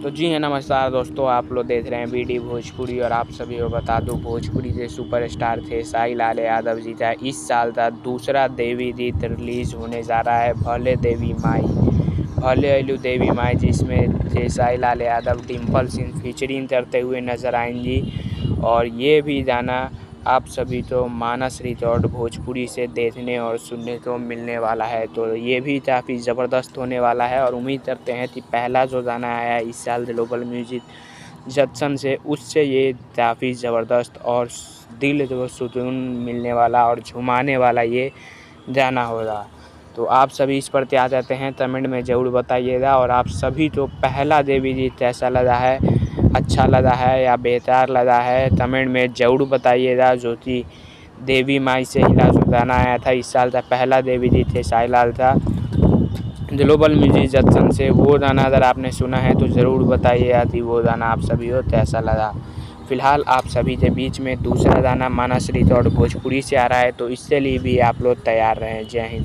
तो जी हाँ, नमस्कार दोस्तों, आप लोग देख रहे हैं बीडी भोजपुरी और आप सभी को बता दूं भोजपुरी के सुपरस्टार खेसारी लाल यादव जी का इस साल का दूसरा देवी गीत रिलीज़ होने जा रहा है भले देवी माई भले अइलू देवी माई, जिसमें खेसारी लाल यादव डिम्पल सिंह फीचरिंग करते हुए नजर आएंगी। और ये भी गाना आप सभी तो मानस रिकॉर्ड भोजपुरी से देखने और सुनने को मिलने वाला है। तो ये भी काफ़ी ज़बरदस्त होने वाला है और उम्मीद करते हैं कि पहला जो गाना आया है इस साल ग्लोबल म्यूजिक जंक्शन से, उससे ये काफ़ी ज़बरदस्त और दिल को सुकून मिलने वाला और झुमाने वाला ये गाना होगा। तो आप सभी इस पर क्या कहते हैं कमेंट में ज़रूर बताइएगा। और आप सभी तो पहला देवी गीत कैसा लगा है, अच्छा लगा है या बेकार लगा है, कमेंट में ज़रूर बताइएगा। जो कि देवी माई से ही जो गाना आया था इस साल का पहला देवी गीत खेसारी लाल था ग्लोबल म्यूजिक जंक्शन से, वो गाना अगर आपने सुना है तो ज़रूर बताइएगा कि वो गाना आप सभी को कैसा लगा। फ़िलहाल आप सभी के बीच में दूसरा गाना मानस रिकॉर्ड भोजपुरी से आ रहा है, तो इसके लिए भी आप लोग तैयार रहें। जय हिंद।